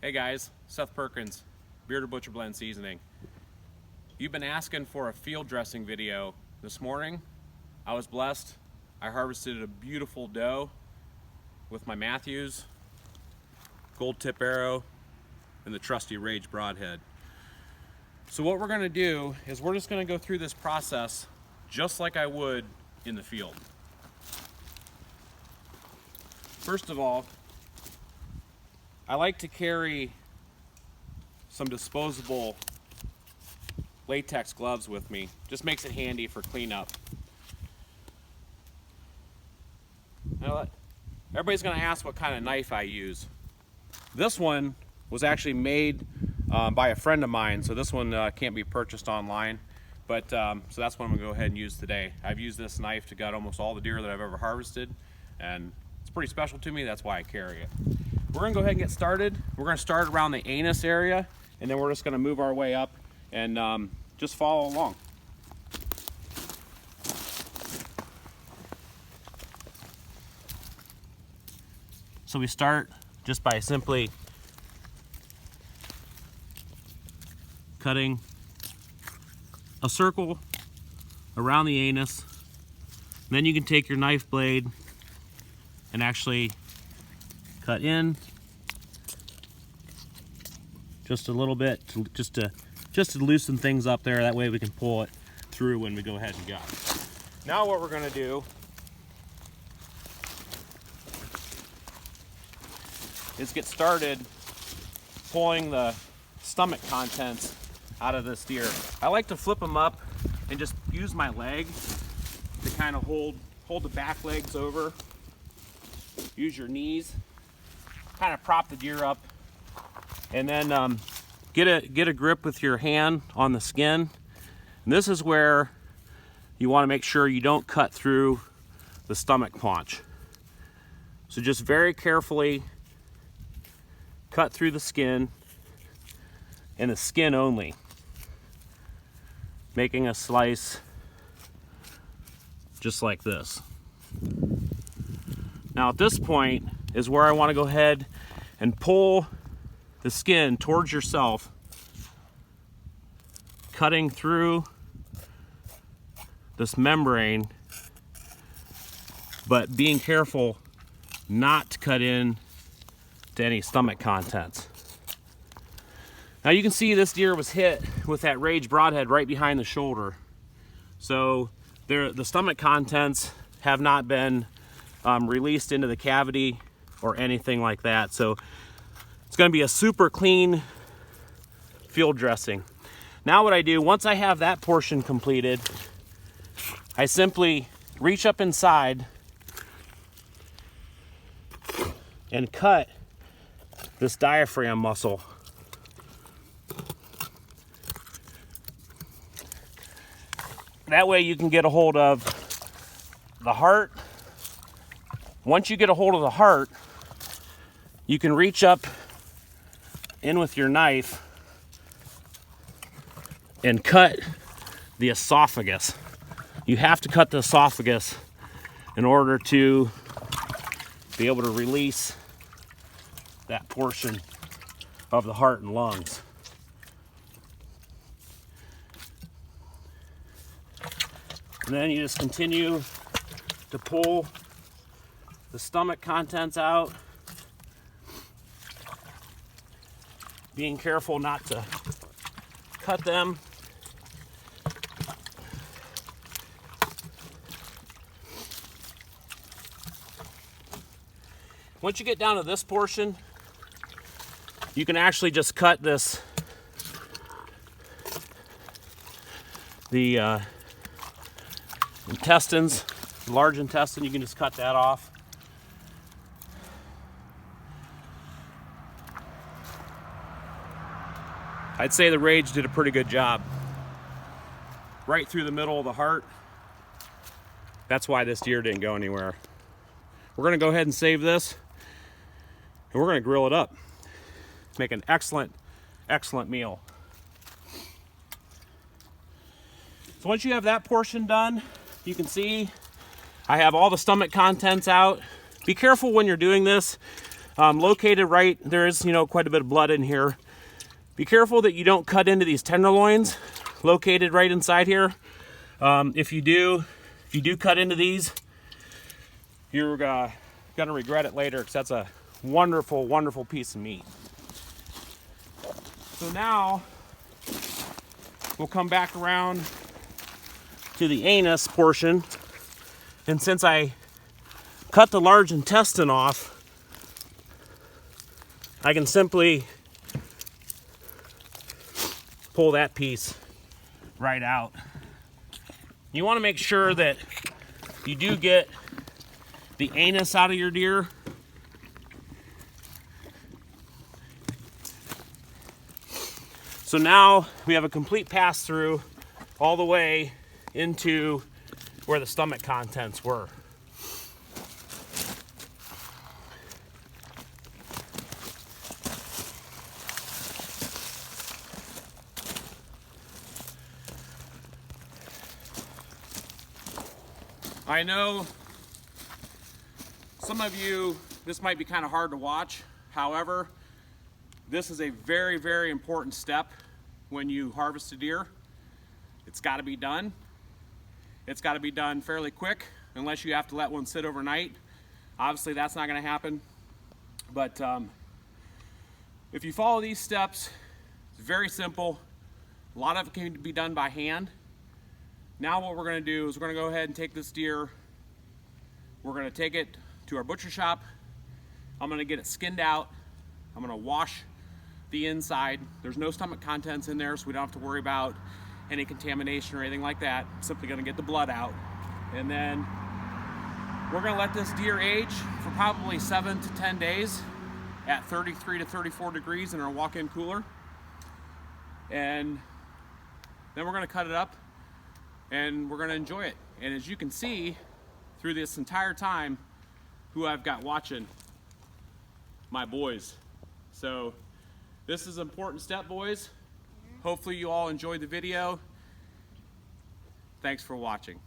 Hey guys, Seth Perkins, Bearded Butcher Blend Seasoning. You've been asking for a field dressing video. This morning, I was blessed. I harvested a beautiful doe with my Matthews, gold tip arrow, and the trusty Rage broadhead. So what we're gonna do is we're just gonna go through this process just like I would in the field. First of all, I like to carry some disposable latex gloves with me. Just makes it handy for cleanup. Now, everybody's going to ask what kind of knife I use. This one was actually made by a friend of mine, so this one can't be purchased online. But so that's what I'm going to go ahead and use today. I've used this knife to gut almost all the deer that I've ever harvested, and it's pretty special to me. That's why I carry it. We're gonna go ahead and get started. We're gonna start around the anus area, and then we're just gonna move our way up and just follow along. So we start just by simply cutting a circle around the anus. Then you can take your knife blade and actually cut in just a little bit, just to loosen things up there. That way we can pull it through when we go ahead and gut. Now what we're going to do is get started pulling the stomach contents out of this deer. I like to flip them up and just use my leg to kind of hold the back legs over. Use your knees, kind of prop the deer up, and then get a grip with your hand on the skin. And this is where you want to make sure you don't cut through the stomach paunch. So just very carefully cut through the skin, and the skin only, making a slice just like this. Now at this point is where I want to go ahead and pull the skin towards yourself, cutting through this membrane, but being careful not to cut in to any stomach contents. Now you can see this deer was hit with that Rage broadhead right behind the shoulder. So the stomach contents have not been released into the cavity or anything like that. So it's going to be a super clean field dressing. Now what I do, once I have that portion completed, I simply reach up inside and cut this diaphragm muscle. That way you can get a hold of the heart. Once you get a hold of the heart, you can reach up in with your knife and cut the esophagus. You have to cut the esophagus in order to be able to release that portion of the heart and lungs. And then you just continue to pull the stomach contents out, being careful not to cut them. Once you get down to this portion, you can actually just cut this, the intestines, large intestine, you can just cut that off. I'd say the Rage did a pretty good job. Right through the middle of the heart. That's why this deer didn't go anywhere. We're gonna go ahead and save this, and we're gonna grill it up. Make an excellent, excellent meal. So once you have that portion done, you can see I have all the stomach contents out. Be careful when you're doing this. Located right, there is, quite a bit of blood in here. Be careful that you don't cut into these tenderloins located right inside here. If you do cut into these, you're gonna regret it later, because that's a wonderful, wonderful piece of meat. So now we'll come back around to the anus portion, and since I cut the large intestine off, I can simply pull that piece right out. You want to make sure that you do get the anus out of your deer. So now we have a complete pass through all the way into where the stomach contents were. I know some of you, this might be kind of hard to watch. However, this is a very, very important step when you harvest a deer. It's got to be done. It's got to be done fairly quick, unless you have to let one sit overnight. Obviously, that's not going to happen. But if you follow these steps, it's very simple. A lot of it can be done by hand. Now what we're going to do is we're going to go ahead and take this deer. We're going to take it to our butcher shop. I'm going to get it skinned out. I'm going to wash the inside. There's no stomach contents in there, so we don't have to worry about any contamination or anything like that. I'm simply going to get the blood out. And then we're going to let this deer age for probably 7 to 10 days at 33 to 34 degrees in our walk-in cooler. And then we're going to cut it up and we're going to enjoy it. And as you can see through this entire time, who I've got watching, my boys. So this is an important step, boys. Hopefully you all enjoyed the video. Thanks for watching.